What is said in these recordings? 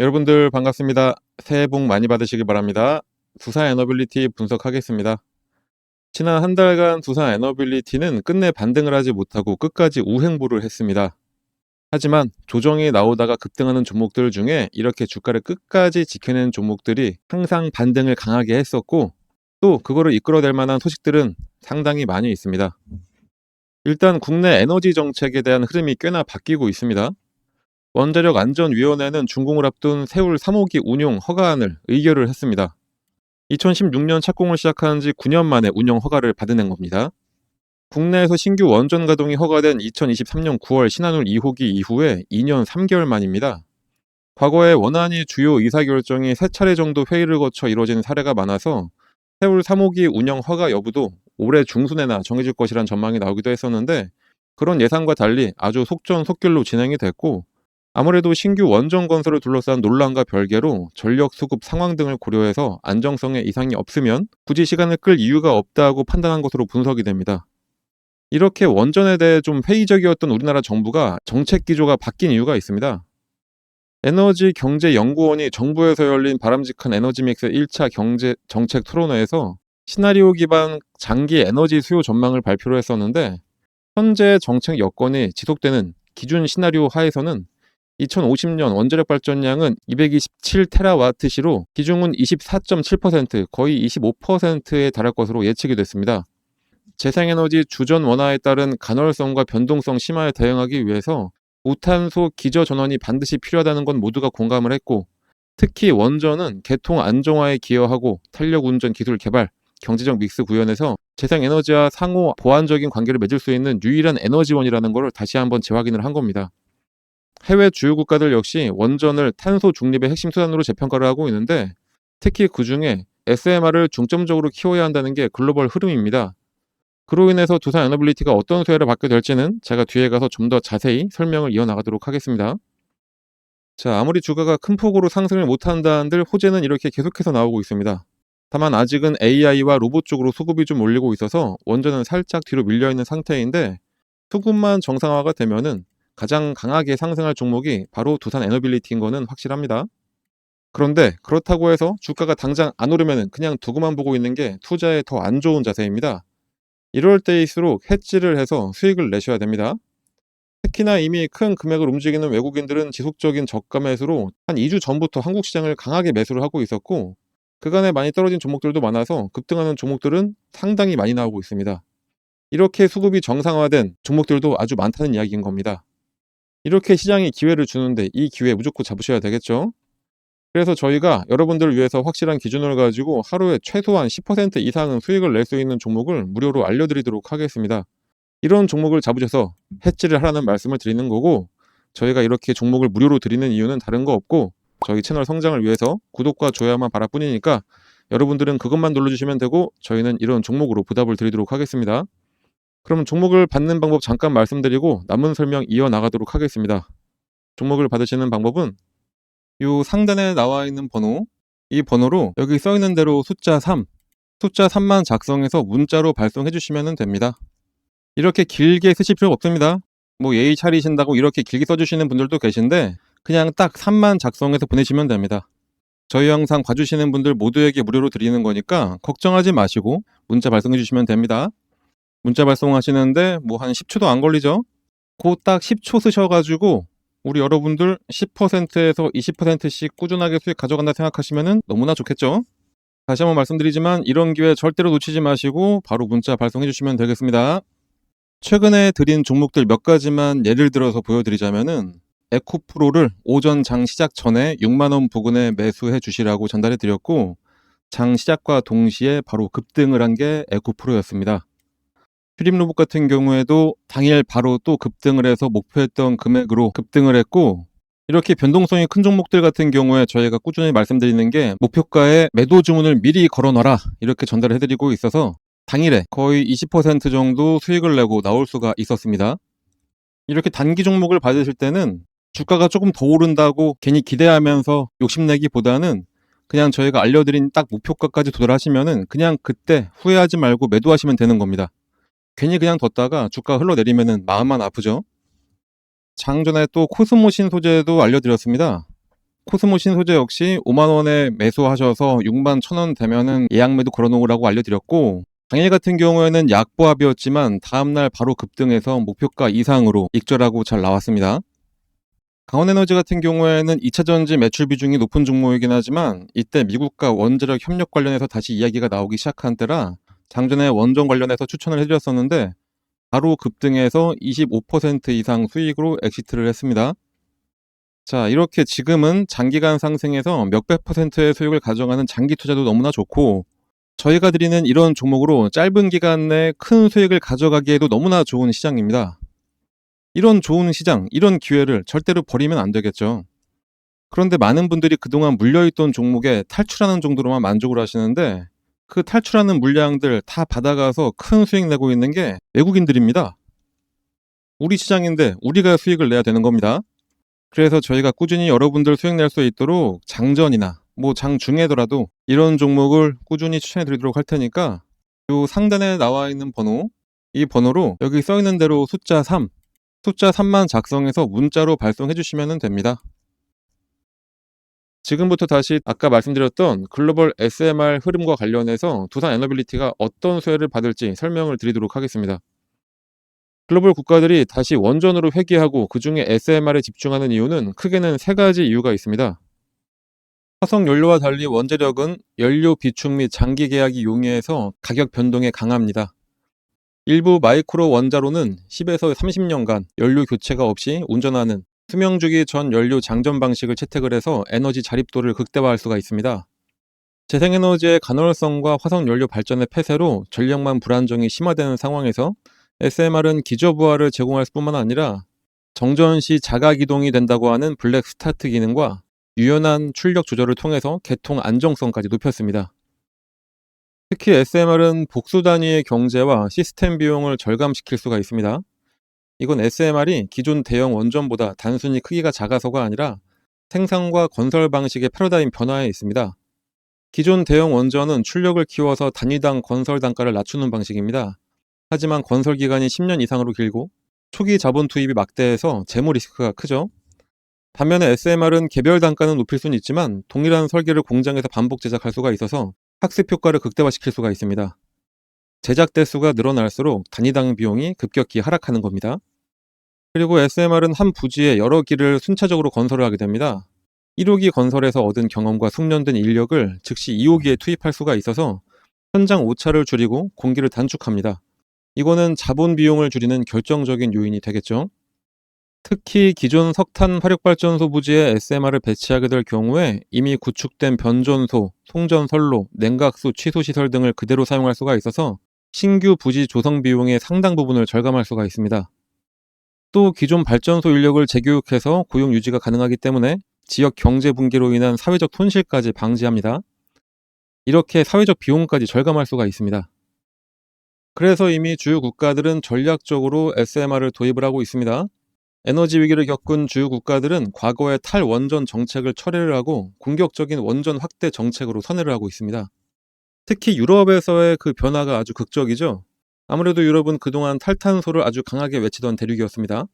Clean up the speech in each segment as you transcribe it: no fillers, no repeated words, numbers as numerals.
여러분들 반갑습니다. 새해 복 많이 받으시기 바랍니다. 두산 에너빌리티 분석하겠습니다. 지난 한 달간 두산 에너빌리티는 끝내 반등을 하지 못하고 끝까지 우행보를 했습니다. 하지만 조정이 나오다가 급등하는 종목들 중에 이렇게 주가를 끝까지 지켜낸 종목들이 항상 반등을 강하게 했었고, 또 그거를 이끌어낼 만한 소식들은 상당히 많이 있습니다. 일단 국내 에너지 정책에 대한 흐름이 꽤나 바뀌고 있습니다. 원자력안전위원회는 준공을 앞둔 세울 3호기 운용 허가안을 의결을 했습니다. 2016년 착공을 시작한 지 9년 만에 운영 허가를 받아낸 겁니다. 국내에서 신규 원전 가동이 허가된 2023년 9월 신한울 2호기 이후에 2년 3개월 만입니다. 과거에 원안이 주요 의사결정이 3차례 정도 회의를 거쳐 이루어진 사례가 많아서 세울 3호기 운영 허가 여부도 올해 중순에나 정해질 것이란 전망이 나오기도 했었는데, 그런 예상과 달리 아주 속전속결로 진행이 됐고, 아무래도 신규 원전 건설을 둘러싼 논란과 별개로 전력 수급 상황 등을 고려해서 안정성에 이상이 없으면 굳이 시간을 끌 이유가 없다고 판단한 것으로 분석이 됩니다. 이렇게 원전에 대해 좀 회의적이었던 우리나라 정부가 정책 기조가 바뀐 이유가 있습니다. 에너지경제연구원이 정부에서 열린 바람직한 에너지 믹스 1차 경제 정책 토론회에서 시나리오 기반 장기 에너지 수요 전망을 발표를 했었는데, 현재 정책 여건이 지속되는 기준 시나리오 하에서는 2050년 원자력 발전량은 227테라와트시로 비중은 24.7%, 거의 25%에 달할 것으로 예측이 됐습니다. 재생에너지 주전 원화에 따른 간헐성과 변동성 심화에 대응하기 위해서 무탄소 기저 전원이 반드시 필요하다는 건 모두가 공감을 했고, 특히 원전은 개통 안정화에 기여하고 탄력 운전 기술 개발, 경제적 믹스 구현에서 재생에너지와 상호 보완적인 관계를 맺을 수 있는 유일한 에너지원이라는 것을 다시 한번 재확인을 한 겁니다. 해외 주요 국가들 역시 원전을 탄소 중립의 핵심 수단으로 재평가를 하고 있는데, 특히 그 중에 SMR을 중점적으로 키워야 한다는 게 글로벌 흐름입니다. 그로 인해서 두산 에너빌리티가 어떤 수혜를 받게 될지는 제가 뒤에 가서 좀 더 자세히 설명을 이어나가도록 하겠습니다. 자, 아무리 주가가 큰 폭으로 상승을 못한다 한들 호재는 이렇게 계속해서 나오고 있습니다. 다만 아직은 AI와 로봇 쪽으로 수급이 좀 몰리고 있어서 원전은 살짝 뒤로 밀려있는 상태인데, 수급만 정상화가 되면은 가장 강하게 상승할 종목이 바로 두산 에너빌리티인 거는 확실합니다. 그런데 그렇다고 해서 주가가 당장 안 오르면 그냥 두고만 보고 있는 게 투자에 더 안 좋은 자세입니다. 이럴 때일수록 해지를 해서 수익을 내셔야 됩니다. 특히나 이미 큰 금액을 움직이는 외국인들은 지속적인 저가 매수로 한 2주 전부터 한국 시장을 강하게 매수를 하고 있었고, 그간에 많이 떨어진 종목들도 많아서 급등하는 종목들은 상당히 많이 나오고 있습니다. 이렇게 수급이 정상화된 종목들도 아주 많다는 이야기인 겁니다. 이렇게 시장이 기회를 주는데 이 기회 무조건 잡으셔야 되겠죠? 그래서 저희가 여러분들을 위해서 확실한 기준을 가지고 하루에 최소한 10% 이상은 수익을 낼 수 있는 종목을 무료로 알려드리도록 하겠습니다. 이런 종목을 잡으셔서 해지를 하라는 말씀을 드리는 거고, 저희가 이렇게 종목을 무료로 드리는 이유는 다른 거 없고, 저희 채널 성장을 위해서 구독과 좋아요만 바랄 뿐이니까 여러분들은 그것만 눌러주시면 되고, 저희는 이런 종목으로 보답을 드리도록 하겠습니다. 그럼 종목을 받는 방법 잠깐 말씀드리고 남은 설명 이어나가도록 하겠습니다. 종목을 받으시는 방법은 이 상단에 나와 있는 번호, 이 번호로 여기 써 있는 대로 숫자 3만 작성해서 문자로 발송해 주시면 됩니다. 이렇게 길게 쓰실 필요 없습니다. 뭐 예의 차리신다고 이렇게 길게 써주시는 분들도 계신데, 그냥 딱 3만 작성해서 보내시면 됩니다. 저희 영상 봐주시는 분들 모두에게 무료로 드리는 거니까 걱정하지 마시고 문자 발송해 주시면 됩니다. 문자 발송하시는데 뭐 한 10초도 안 걸리죠? 그 딱 10초 쓰셔가지고 우리 여러분들 10%에서 20%씩 꾸준하게 수익 가져간다 생각하시면 너무나 좋겠죠? 다시 한번 말씀드리지만 이런 기회 절대로 놓치지 마시고 바로 문자 발송해 주시면 되겠습니다. 최근에 드린 종목들 몇 가지만 예를 들어서 보여드리자면은, 에코프로를 오전 장 시작 전에 6만원 부근에 매수해 주시라고 전달해 드렸고, 장 시작과 동시에 바로 급등을 한 게 에코프로였습니다. 휴림로봇 같은 경우에도 당일 바로 또 급등을 해서 목표했던 금액으로 급등을 했고, 이렇게 변동성이 큰 종목들 같은 경우에 저희가 꾸준히 말씀드리는 게 목표가에 매도 주문을 미리 걸어놔라 이렇게 전달을 해드리고 있어서 당일에 거의 20% 정도 수익을 내고 나올 수가 있었습니다. 이렇게 단기 종목을 받으실 때는 주가가 조금 더 오른다고 괜히 기대하면서 욕심내기보다는 그냥 저희가 알려드린 딱 목표가까지 도달하시면은 그냥 그때 후회하지 말고 매도하시면 되는 겁니다. 괜히 그냥 뒀다가 주가 흘러내리면은 마음만 아프죠. 장전에 또 코스모신 소재도 알려드렸습니다. 코스모 신소재 역시 5만 원에 매수하셔서 6만 1천 원 되면은 예약 매도 걸어놓으라고 알려드렸고, 당일 같은 경우에는 약보합이었지만 다음날 바로 급등해서 목표가 이상으로 익절하고 잘 나왔습니다. 강원에너지 같은 경우에는 2차전지 매출 비중이 높은 종목이긴 하지만 이때 미국과 원자력 협력 관련해서 다시 이야기가 나오기 시작한 때라 장전에 원전 관련해서 추천을 해드렸었는데 바로 급등해서 25% 이상 수익으로 엑시트를 했습니다. 자, 이렇게 지금은 장기간 상승해서 몇백 퍼센트의 수익을 가져가는 장기 투자도 너무나 좋고, 저희가 드리는 이런 종목으로 짧은 기간 내에 큰 수익을 가져가기에도 너무나 좋은 시장입니다. 이런 좋은 시장, 이런 기회를 절대로 버리면 안 되겠죠. 그런데 많은 분들이 그동안 물려있던 종목에 탈출하는 정도로만 만족을 하시는데, 그 탈출하는 물량들 다 받아가서 큰 수익 내고 있는 게 외국인들입니다. 우리 시장인데 우리가 수익을 내야 되는 겁니다. 그래서 저희가 꾸준히 여러분들 수익 낼 수 있도록 장전이나 장중에더라도 이런 종목을 꾸준히 추천해 드리도록 할 테니까, 요 상단에 나와 있는 번호, 이 번호로 여기 써 있는 대로 숫자 3만 작성해서 문자로 발송해 주시면 됩니다. 지금부터 다시 아까 말씀드렸던 글로벌 SMR 흐름과 관련해서 두산 에너빌리티가 어떤 수혜를 받을지 설명을 드리도록 하겠습니다. 글로벌 국가들이 다시 원전으로 회귀하고 그중에 SMR에 집중하는 이유는 크게는 세 가지 이유가 있습니다. 화석 연료와 달리 원자력은 연료 비축 및 장기 계약이 용이해서 가격 변동에 강합니다. 일부 마이크로 원자로는 10에서 30년간 연료 교체가 없이 운전하는 수명주기 전 연료 장전 방식을 채택을 해서 에너지 자립도를 극대화할 수가 있습니다. 재생에너지의 간헐성과 화석 연료 발전의 폐쇄로 전력망 불안정이 심화되는 상황에서 SMR은 기저부하를 제공할 뿐만 아니라 정전 시 자가 기동이 된다고 하는 블랙 스타트 기능과 유연한 출력 조절을 통해서 개통 안정성까지 높였습니다. 특히 SMR은 복수 단위의 경제와 시스템 비용을 절감시킬 수가 있습니다. 이건 SMR이 기존 대형 원전보다 단순히 크기가 작아서가 아니라 생산과 건설 방식의 패러다임 변화에 있습니다. 기존 대형 원전은 출력을 키워서 단위당 건설 단가를 낮추는 방식입니다. 하지만 건설 기간이 10년 이상으로 길고 초기 자본 투입이 막대해서 재무 리스크가 크죠. 반면에 SMR은 개별 단가는 높일 수는 있지만 동일한 설계를 공장에서 반복 제작할 수가 있어서 학습 효과를 극대화시킬 수가 있습니다. 제작 대수가 늘어날수록 단위당 비용이 급격히 하락하는 겁니다. 그리고 SMR은 한 부지에 여러 기를 순차적으로 건설을 하게 됩니다. 1호기 건설에서 얻은 경험과 숙련된 인력을 즉시 2호기에 투입할 수가 있어서 현장 오차를 줄이고 공기를 단축합니다. 이거는 자본 비용을 줄이는 결정적인 요인이 되겠죠. 특히 기존 석탄 화력발전소 부지에 SMR을 배치하게 될 경우에 이미 구축된 변전소, 송전선로, 냉각수 취소 시설 등을 그대로 사용할 수가 있어서 신규 부지 조성 비용의 상당 부분을 절감할 수가 있습니다. 또 기존 발전소 인력을 재교육해서 고용 유지가 가능하기 때문에 지역 경제 붕괴로 인한 사회적 손실까지 방지합니다. 이렇게 사회적 비용까지 절감할 수가 있습니다. 그래서 이미 주요 국가들은 전략적으로 SMR을 도입을 하고 있습니다. 에너지 위기를 겪은 주요 국가들은 과거의 탈원전 정책을 철회를 하고 공격적인 원전 확대 정책으로 선회를 하고 있습니다. 특히 유럽에서의 그 변화가 아주 극적이죠. 아무래도 유럽은 그동안 탈탄소를 아주 강하게 외치던 대륙이었습니다.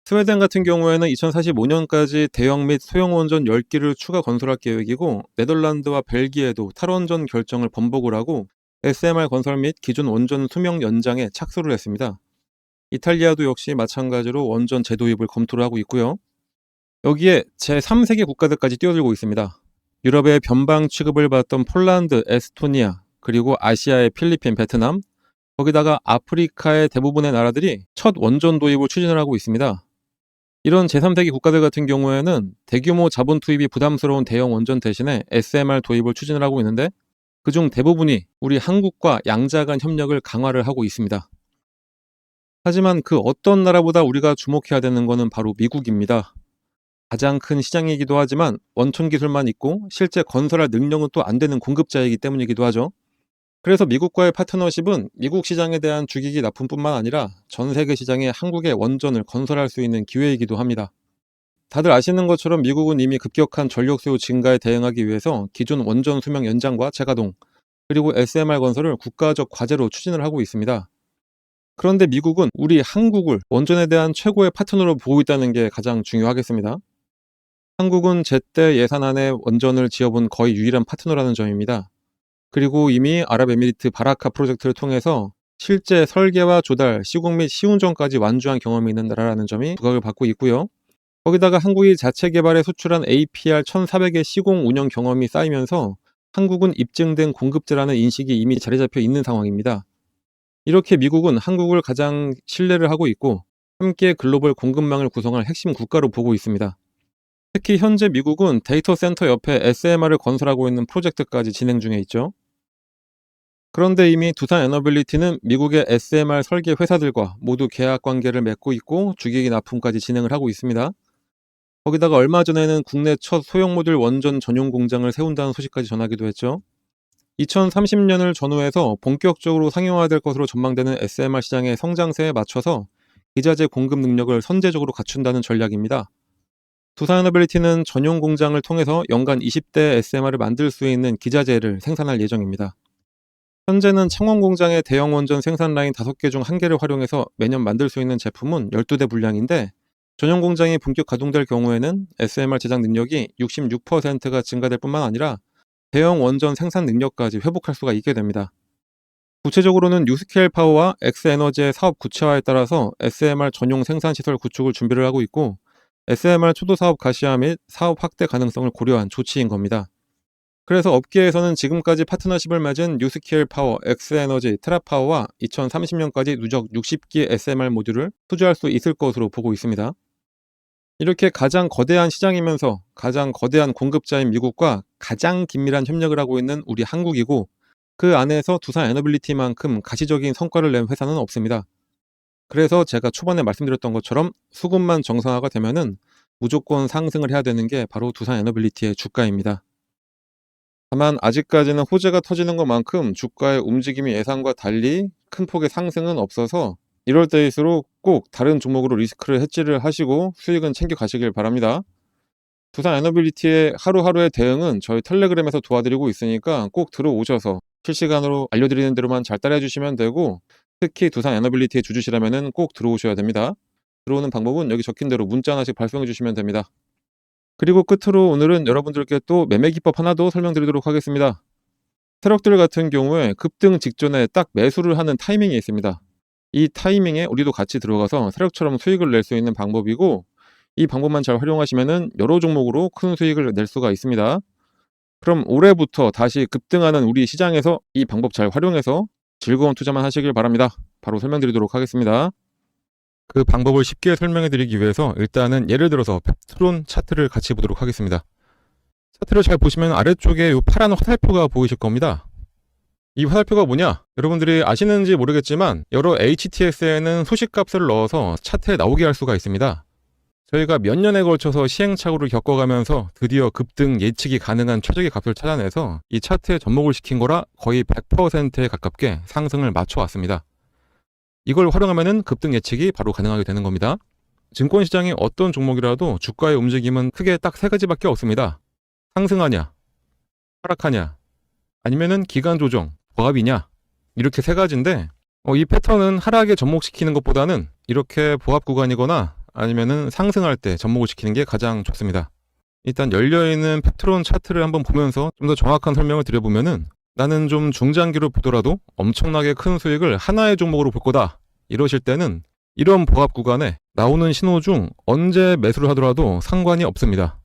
스웨덴 같은 경우에는 2045년까지 대형 및 소형 원전 10기를 추가 건설할 계획이고, 네덜란드와 벨기에도 탈원전 결정을 번복을 하고 SMR 건설 및 기존 원전 수명 연장에 착수를 했습니다. 이탈리아도 역시 마찬가지로 원전 재도입을 검토를 하고 있고요. 여기에 제3세계 국가들까지 뛰어들고 있습니다. 유럽의 변방 취급을 받던 폴란드, 에스토니아, 그리고 아시아의 필리핀, 베트남, 거기다가 아프리카의 대부분의 나라들이 첫 원전 도입을 추진을 하고 있습니다. 이런 제3세계 국가들 같은 경우에는 대규모 자본 투입이 부담스러운 대형 원전 대신에 SMR 도입을 추진을 하고 있는데, 그중 대부분이 우리 한국과 양자 간 협력을 강화를 하고 있습니다. 하지만 그 어떤 나라보다 우리가 주목해야 되는 것은 바로 미국입니다. 가장 큰 시장이기도 하지만 원천 기술만 있고 실제 건설할 능력은 또 안 되는 공급자이기 때문이기도 하죠. 그래서 미국과의 파트너십은 미국 시장에 대한 주기기 납품뿐만 아니라 전 세계 시장에 한국의 원전을 건설할 수 있는 기회이기도 합니다. 다들 아시는 것처럼 미국은 이미 급격한 전력 수요 증가에 대응하기 위해서 기존 원전 수명 연장과 재가동, 그리고 SMR 건설을 국가적 과제로 추진을 하고 있습니다. 그런데 미국은 우리 한국을 원전에 대한 최고의 파트너로 보고 있다는 게 가장 중요하겠습니다. 한국은 제때 예산안에 원전을 지어본 거의 유일한 파트너라는 점입니다. 그리고 이미 아랍에미리트 바라카 프로젝트를 통해서 실제 설계와 조달, 시공 및 시운전까지 완주한 경험이 있는 나라라는 점이 부각을 받고 있고요. 거기다가 한국이 자체 개발해 수출한 APR 1,400의 시공 운영 경험이 쌓이면서 한국은 입증된 공급자라는 인식이 이미 자리 잡혀 있는 상황입니다. 이렇게 미국은 한국을 가장 신뢰를 하고 있고 함께 글로벌 공급망을 구성할 핵심 국가로 보고 있습니다. 특히 현재 미국은 데이터 센터 옆에 SMR을 건설하고 있는 프로젝트까지 진행 중에 있죠. 그런데 이미 두산 에너빌리티는 미국의 SMR 설계 회사들과 모두 계약 관계를 맺고 있고 주기기 납품까지 진행을 하고 있습니다. 거기다가 얼마 전에는 국내 첫 소형 모듈 원전 전용 공장을 세운다는 소식까지 전하기도 했죠. 2030년을 전후해서 본격적으로 상용화될 것으로 전망되는 SMR 시장의 성장세에 맞춰서 기자재 공급 능력을 선제적으로 갖춘다는 전략입니다. 두산에너빌리티는 전용 공장을 통해서 연간 20대 SMR을 만들 수 있는 기자재를 생산할 예정입니다. 현재는 창원 공장의 대형 원전 생산 라인 5개 중 1개를 활용해서 매년 만들 수 있는 제품은 12대 분량인데 전용 공장이 본격 가동될 경우에는 SMR 제작 능력이 66%가 증가될 뿐만 아니라 대형 원전 생산 능력까지 회복할 수가 있게 됩니다. 구체적으로는 뉴스케일 파워와 엑스에너지의 사업 구체화에 따라서 SMR 전용 생산 시설 구축을 준비를 하고 있고 SMR 초도 사업 가시화 및 사업 확대 가능성을 고려한 조치인 겁니다. 그래서 업계에서는 지금까지 파트너십을 맺은 뉴스케일 파워, 엑스에너지, 테라파워와 2030년까지 누적 60기 SMR 모듈을 투자할 수 있을 것으로 보고 있습니다. 이렇게 가장 거대한 시장이면서 가장 거대한 공급자인 미국과 가장 긴밀한 협력을 하고 있는 우리 한국이고 그 안에서 두산 에너빌리티만큼 가시적인 성과를 낸 회사는 없습니다. 그래서 제가 초반에 말씀드렸던 것처럼 수급만 정상화가 되면은 무조건 상승을 해야 되는 게 바로 두산 에너빌리티의 주가입니다. 다만 아직까지는 호재가 터지는 것만큼 주가의 움직임이 예상과 달리 큰 폭의 상승은 없어서 이럴 때일수록 꼭 다른 종목으로 리스크를 해지를 하시고 수익은 챙겨 가시길 바랍니다. 두산 에너빌리티의 하루하루의 대응은 저희 텔레그램에서 도와드리고 있으니까 꼭 들어오셔서 실시간으로 알려드리는 대로만 잘 따라해 주시면 되고 특히 두산 에너빌리티의 주주시라면 꼭 들어오셔야 됩니다. 들어오는 방법은 여기 적힌 대로 문자 하나씩 발송해 주시면 됩니다. 그리고 끝으로 오늘은 여러분들께 또 매매 기법 하나 더 설명드리도록 하겠습니다. 세력들 같은 경우에 급등 직전에 딱 매수를 하는 타이밍이 있습니다. 이 타이밍에 우리도 같이 들어가서 세력처럼 수익을 낼 수 있는 방법이고 이 방법만 잘 활용하시면 여러 종목으로 큰 수익을 낼 수가 있습니다. 그럼 올해부터 다시 급등하는 우리 시장에서 이 방법 잘 활용해서 즐거운 투자만 하시길 바랍니다. 바로 설명드리도록 하겠습니다. 그 방법을 쉽게 설명해 드리기 위해서 일단은 예를 들어서 펩트론 차트를 같이 보도록 하겠습니다. 차트를 잘 보시면 아래쪽에 이 파란 화살표가 보이실 겁니다. 이 화살표가 뭐냐? 여러분들이 아시는지 모르겠지만 여러 HTS에는 소식값을 넣어서 차트에 나오게 할 수가 있습니다. 저희가 몇 년에 걸쳐서 시행착오를 겪어가면서 드디어 급등 예측이 가능한 최적의 값을 찾아내서 이 차트에 접목을 시킨 거라 거의 100%에 가깝게 상승을 맞춰왔습니다. 이걸 활용하면 급등 예측이 바로 가능하게 되는 겁니다. 증권시장의 어떤 종목이라도 주가의 움직임은 크게 딱 3가지밖에 없습니다. 상승하냐, 하락하냐, 아니면은 기간 조정, 보합이냐, 이렇게 3가지인데 이 패턴은 하락에 접목시키는 것보다는 이렇게 보합 구간이거나 아니면은 상승할 때 접목을 시키는 게 가장 좋습니다. 일단 열려있는 펩트론 차트를 한번 보면서 좀 더 정확한 설명을 드려보면은 나는 좀 중장기로 보더라도 엄청나게 큰 수익을 하나의 종목으로 볼 거다 이러실 때는 이런 보합 구간에 나오는 신호 중 언제 매수를 하더라도 상관이 없습니다.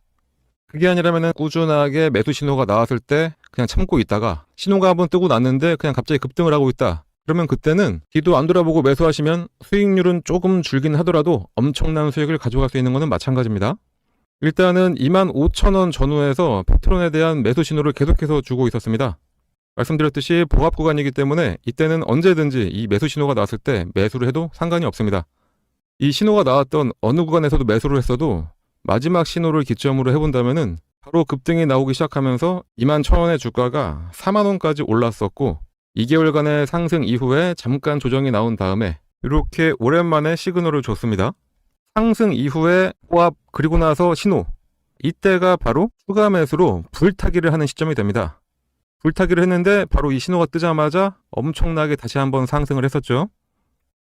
그게 아니라면 꾸준하게 매수 신호가 나왔을 때 그냥 참고 있다가 신호가 한번 뜨고 났는데 그냥 갑자기 급등을 하고 있다. 그러면 그때는 뒤도 안 돌아보고 매수하시면 수익률은 조금 줄긴 하더라도 엄청난 수익을 가져갈 수 있는 것은 마찬가지입니다. 일단은 25,000원 전후에서 펩트론에 대한 매수 신호를 계속해서 주고 있었습니다. 말씀드렸듯이 보합 구간이기 때문에 이때는 언제든지 이 매수 신호가 나왔을 때 매수를 해도 상관이 없습니다. 이 신호가 나왔던 어느 구간에서도 매수를 했어도 마지막 신호를 기점으로 해본다면은 바로 급등이 나오기 시작하면서 21,000원의 주가가 40,000원까지 올랐었고 2개월간의 상승 이후에 잠깐 조정이 나온 다음에 이렇게 오랜만에 시그널을 줬습니다. 상승 이후에 보합 그리고 나서 신호, 이때가 바로 추가 매수로 불타기를 하는 시점이 됩니다. 불타기를 했는데 바로 이 신호가 뜨자마자 엄청나게 다시 한번 상승을 했었죠.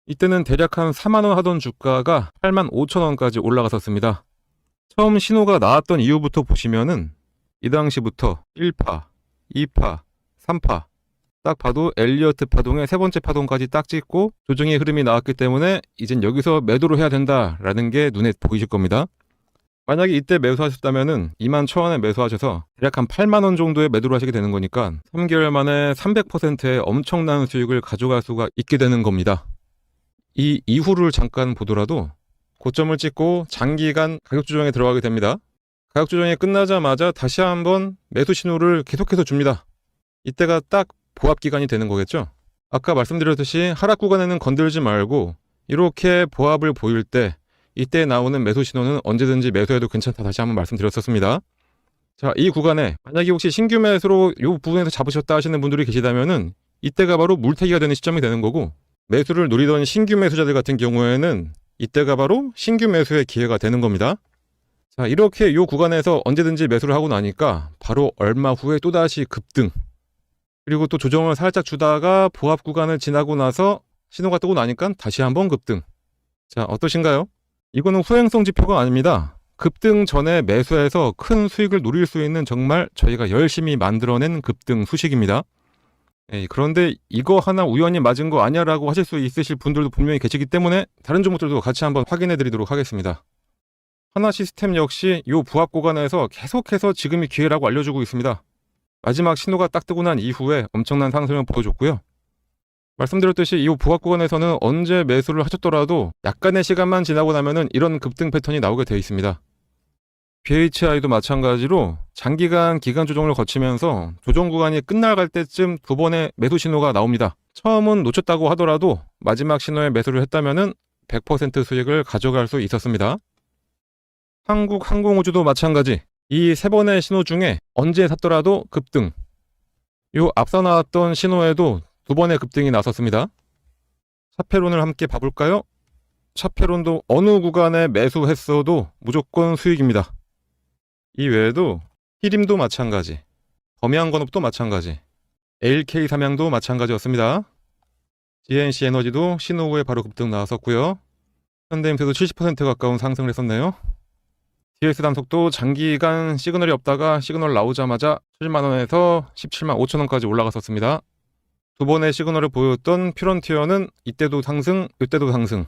이때는 대략 한 40,000원 하던 주가가 85,000원까지 올라갔었습니다. 처음 신호가 나왔던 이후부터 보시면은 이 당시부터 1파, 2파, 3파 딱 봐도 엘리어트 파동의 세 번째 파동까지 딱 찍고 조정의 흐름이 나왔기 때문에 이젠 여기서 매도를 해야 된다라는 게 눈에 보이실 겁니다. 만약에 이때 매수하셨다면은 21,000원에 매수하셔서 대략 한 8만 원 정도의 매도를 하시게 되는 거니까 3개월 만에 300%의 엄청난 수익을 가져갈 수가 있게 되는 겁니다. 이 이후를 잠깐 보더라도 고점을 찍고 장기간 가격 조정에 들어가게 됩니다. 가격 조정이 끝나자마자 다시 한번 매수 신호를 계속해서 줍니다. 이때가 딱 보합 기간이 되는 거겠죠. 아까 말씀드렸듯이 하락 구간에는 건들지 말고 이렇게 보합을 보일 때 이때 나오는 매수 신호는 언제든지 매수해도 괜찮다 다시 한번 말씀드렸었습니다. 자, 이 구간에 만약에 혹시 신규 매수로 이 부분에서 잡으셨다 하시는 분들이 계시다면은 이때가 바로 물타기가 되는 시점이 되는 거고, 매수를 노리던 신규 매수자들 같은 경우에는 이때가 바로 신규 매수의 기회가 되는 겁니다. 자, 이렇게 이 구간에서 언제든지 매수를 하고 나니까 바로 얼마 후에 또다시 급등, 그리고 또 조정을 살짝 주다가 보합 구간을 지나고 나서 신호가 뜨고 나니까 다시 한번 급등. 자, 어떠신가요? 이거는 후행성 지표가 아닙니다. 급등 전에 매수해서 큰 수익을 노릴 수 있는 정말 저희가 열심히 만들어낸 급등 수식입니다. 그런데 이거 하나 우연히 맞은 거 아니야 라고 하실 수 있으실 분들도 분명히 계시기 때문에 다른 종목들도 같이 한번 확인해 드리도록 하겠습니다. 하나시스템 역시 이 부합 구간에서 계속해서 지금이 기회라고 알려주고 있습니다. 마지막 신호가 딱 뜨고 난 이후에 엄청난 상승을 보여줬고요. 말씀드렸듯이 이 부합 구간에서는 언제 매수를 하셨더라도 약간의 시간만 지나고 나면은 이런 급등 패턴이 나오게 되어 있습니다. BHI도 마찬가지로 장기간 기간 조정을 거치면서 조정 구간이 끝나갈 때쯤 두 번의 매수 신호가 나옵니다. 처음은 놓쳤다고 하더라도 마지막 신호에 매수를 했다면은 100% 수익을 가져갈 수 있었습니다. 한국항공우주도 마찬가지. 이 세 번의 신호 중에 언제 샀더라도 급등. 요 앞서 나왔던 신호에도 두 번의 급등이 나섰습니다. 차페론을 함께 봐볼까요? 차페론도 어느 구간에 매수했어도 무조건 수익입니다. 이 외에도 히림도 마찬가지, 범양건업도 마찬가지, LK 삼양도 마찬가지였습니다. GNC 에너지도 신호 후에 바로 급등 나왔었고요. 현대임수도 70% 가까운 상승을 했었네요. DS 단속도 장기간 시그널이 없다가 시그널 나오자마자 7만원에서 17만 5천원까지 올라갔었습니다. 두 번의 시그널을 보였던 퓨런티어는 이때도 상승, 이때도 상승.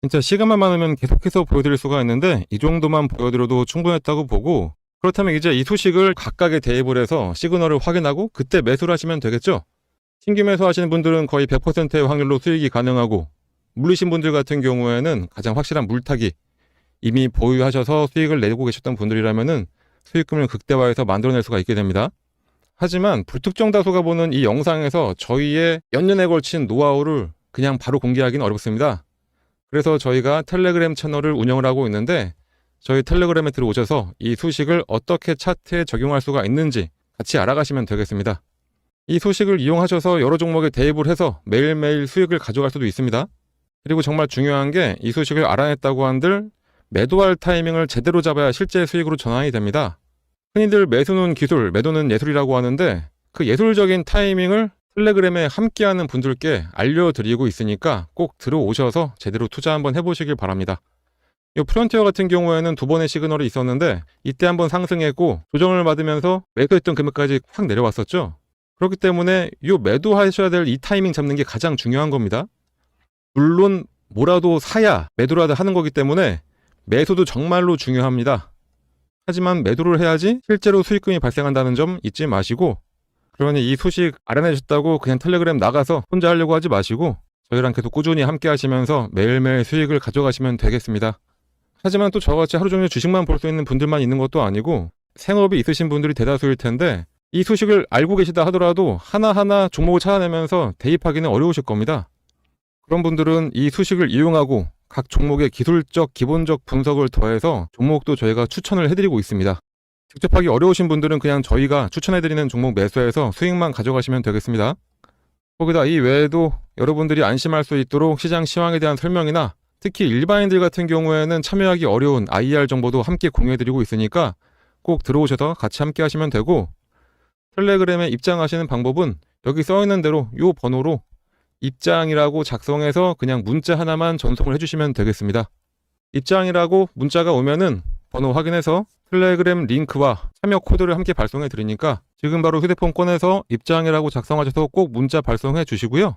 진짜 시간만 많으면 계속해서 보여드릴 수가 있는데 이 정도만 보여드려도 충분했다고 보고, 그렇다면 이제 이 소식을 각각의 대입을 해서 시그널을 확인하고 그때 매수를 하시면 되겠죠. 신규 매수하시는 분들은 거의 100%의 확률로 수익이 가능하고, 물리신 분들 같은 경우에는 가장 확실한 물타기, 이미 보유하셔서 수익을 내고 계셨던 분들이라면은 수익금을 극대화해서 만들어낼 수가 있게 됩니다. 하지만 불특정 다수가 보는 이 영상에서 저희의 연년에 걸친 노하우를 그냥 바로 공개하기는 어렵습니다. 그래서 저희가 텔레그램 채널을 운영을 하고 있는데, 저희 텔레그램에 들어오셔서 이 소식을 어떻게 차트에 적용할 수가 있는지 같이 알아가시면 되겠습니다. 이 소식을 이용하셔서 여러 종목에 대입을 해서 매일매일 수익을 가져갈 수도 있습니다. 그리고 정말 중요한 게 이 소식을 알아냈다고 한들 매도할 타이밍을 제대로 잡아야 실제 수익으로 전환이 됩니다. 흔히들 매수는 기술, 매도는 예술이라고 하는데 그 예술적인 타이밍을 텔레그램에 함께하는 분들께 알려드리고 있으니까 꼭 들어오셔서 제대로 투자 한번 해보시길 바랍니다. 이 프론티어 같은 경우에는 두 번의 시그널이 있었는데 이때 한번 상승했고 조정을 받으면서 매도했던 금액까지 확 내려왔었죠. 그렇기 때문에 이 매도하셔야 될 이 타이밍 잡는 게 가장 중요한 겁니다. 물론 뭐라도 사야 매도라도 하는 거기 때문에 매수도 정말로 중요합니다. 하지만 매도를 해야지 실제로 수익금이 발생한다는 점 잊지 마시고, 그러니 이 소식 알아내셨다고 그냥 텔레그램 나가서 혼자 하려고 하지 마시고 저희랑 계속 꾸준히 함께 하시면서 매일매일 수익을 가져가시면 되겠습니다. 하지만 또 저같이 하루 종일 주식만 볼 수 있는 분들만 있는 것도 아니고 생업이 있으신 분들이 대다수일 텐데 이 소식을 알고 계시다 하더라도 하나하나 종목을 찾아내면서 대입하기는 어려우실 겁니다. 그런 분들은 이 소식을 이용하고 각 종목의 기술적, 기본적 분석을 더해서 종목도 저희가 추천을 해드리고 있습니다. 직접 하기 어려우신 분들은 그냥 저희가 추천해드리는 종목 매수해서 수익만 가져가시면 되겠습니다. 거기다 이 외에도 여러분들이 안심할 수 있도록 시장 시황에 대한 설명이나 특히 일반인들 같은 경우에는 참여하기 어려운 IR 정보도 함께 공유해드리고 있으니까 꼭 들어오셔서 같이 함께 하시면 되고, 텔레그램에 입장하시는 방법은 여기 써있는 대로 이 번호로 입장이라고 작성해서 그냥 문자 하나만 전송을 해주시면 되겠습니다. 입장이라고 문자가 오면은 번호 확인해서 텔레그램 링크와 참여 코드를 함께 발송해 드리니까 지금 바로 휴대폰 꺼내서 입장이라고 작성하셔서 꼭 문자 발송해 주시고요.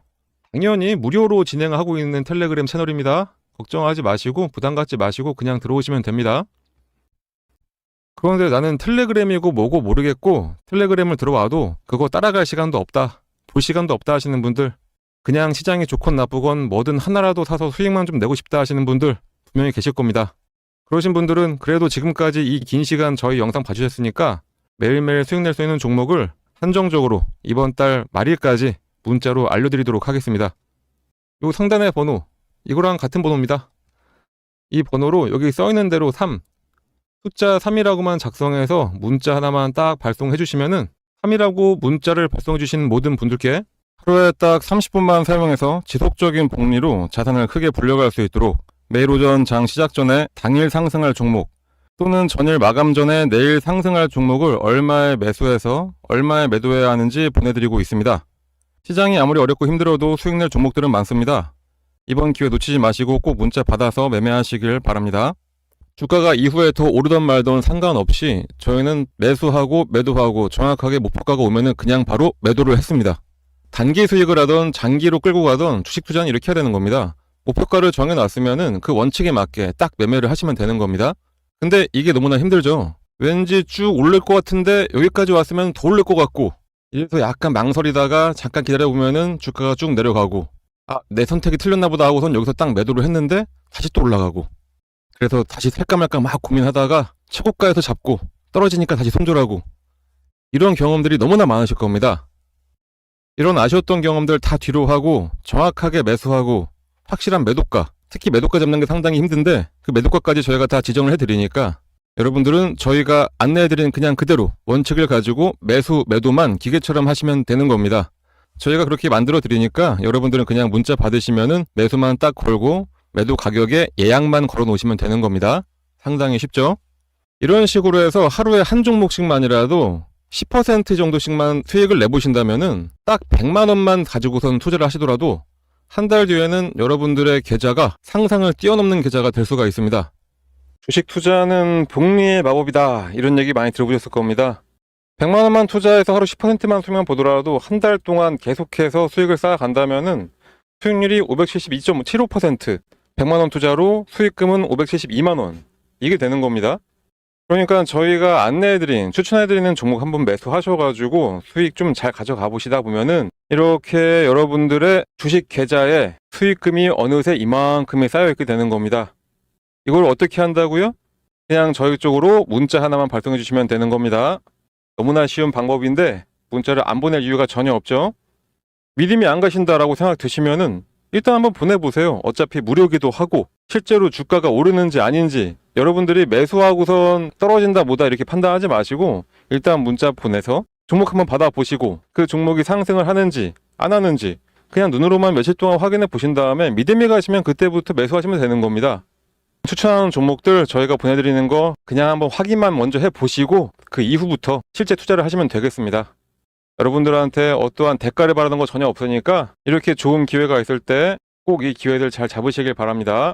당연히 무료로 진행하고 있는 텔레그램 채널입니다. 걱정하지 마시고 부담 갖지 마시고 그냥 들어오시면 됩니다. 그런데 나는 텔레그램이고 뭐고 모르겠고 텔레그램을 들어와도 그거 따라갈 시간도 없다, 볼 시간도 없다 하시는 분들, 그냥 시장이 좋건 나쁘건 뭐든 하나라도 사서 수익만 좀 내고 싶다 하시는 분들 분명히 계실 겁니다. 그러신 분들은 그래도 지금까지 이 긴 시간 저희 영상 봐주셨으니까 매일매일 수익 낼 수 있는 종목을 한정적으로 이번 달 말일까지 문자로 알려드리도록 하겠습니다. 요 상단의 번호, 이거랑 같은 번호입니다. 이 번호로 여기 써있는 대로 3, 숫자 3이라고만 작성해서 문자 하나만 딱 발송해 주시면은 3이라고 문자를 발송해 주신 모든 분들께 하루에 딱 30분만 사용해서 지속적인 복리로 자산을 크게 불려갈 수 있도록 매일 오전 장 시작 전에 당일 상승할 종목 또는 전일 마감 전에 내일 상승할 종목을 얼마에 매수해서 얼마에 매도해야 하는지 보내드리고 있습니다. 시장이 아무리 어렵고 힘들어도 수익 낼 종목들은 많습니다. 이번 기회 놓치지 마시고 꼭 문자 받아서 매매하시길 바랍니다. 주가가 이후에 더 오르던 말던 상관없이 저희는 매수하고 매도하고 정확하게 목표가가 오면은 그냥 바로 매도를 했습니다. 단기 수익을 하던 장기로 끌고 가던 주식 투자는 이렇게 해야 되는 겁니다. 목표가를 정해놨으면은 그 원칙에 맞게 딱 매매를 하시면 되는 겁니다. 근데 이게 너무나 힘들죠. 왠지 쭉 오를 것 같은데 여기까지 왔으면 더 오를 것 같고 이래서 약간 망설이다가 잠깐 기다려보면은 주가가 쭉 내려가고 내 선택이 틀렸나 보다 하고선 여기서 딱 매도를 했는데 다시 또 올라가고 그래서 다시 살까 말까 막 고민하다가 최고가에서 잡고 떨어지니까 다시 손절하고 이런 경험들이 너무나 많으실 겁니다. 이런 아쉬웠던 경험들 다 뒤로 하고 정확하게 매수하고 확실한 매도가, 특히 매도가 잡는 게 상당히 힘든데 그 매도가까지 저희가 다 지정을 해드리니까 여러분들은 저희가 안내해드린 그냥 그대로 원칙을 가지고 매수, 매도만 기계처럼 하시면 되는 겁니다. 저희가 그렇게 만들어 드리니까 여러분들은 그냥 문자 받으시면은 매수만 딱 걸고 매도 가격에 예약만 걸어 놓으시면 되는 겁니다. 상당히 쉽죠? 이런 식으로 해서 하루에 한 종목씩만이라도 10% 정도씩만 수익을 내보신다면은 딱 100만 원만 가지고선 투자를 하시더라도 한 달 뒤에는 여러분들의 계좌가 상상을 뛰어넘는 계좌가 될 수가 있습니다. 주식 투자는 복리의 마법이다, 이런 얘기 많이 들어보셨을 겁니다. 100만 원만 투자해서 하루 10%만 수익만 보더라도 한 달 동안 계속해서 수익을 쌓아간다면은 수익률이 572.75%, 100만 원 투자로 수익금은 572만 원, 이게 되는 겁니다. 그러니까 저희가 안내해드린, 추천해드리는 종목 한번 매수하셔가지고 수익 좀 잘 가져가 보시다 보면은 이렇게 여러분들의 주식 계좌에 수익금이 어느새 이만큼이 쌓여있게 되는 겁니다. 이걸 어떻게 한다고요? 그냥 저희 쪽으로 문자 하나만 발송해 주시면 되는 겁니다. 너무나 쉬운 방법인데 문자를 안 보낼 이유가 전혀 없죠. 믿음이 안 가신다라고 생각 드시면은 일단 한번 보내보세요. 어차피 무료기도 하고 실제로 주가가 오르는지 아닌지 여러분들이 매수하고선 떨어진다 뭐다 이렇게 판단하지 마시고 일단 문자 보내서 종목 한번 받아보시고 그 종목이 상승을 하는지 안 하는지 그냥 눈으로만 며칠 동안 확인해 보신 다음에 믿음이 가시면 그때부터 매수하시면 되는 겁니다. 추천하는 종목들 저희가 보내드리는 거 그냥 한번 확인만 먼저 해보시고 그 이후부터 실제 투자를 하시면 되겠습니다. 여러분들한테 어떠한 대가를 바라는 거 전혀 없으니까 이렇게 좋은 기회가 있을 때 꼭 이 기회들 잘 잡으시길 바랍니다.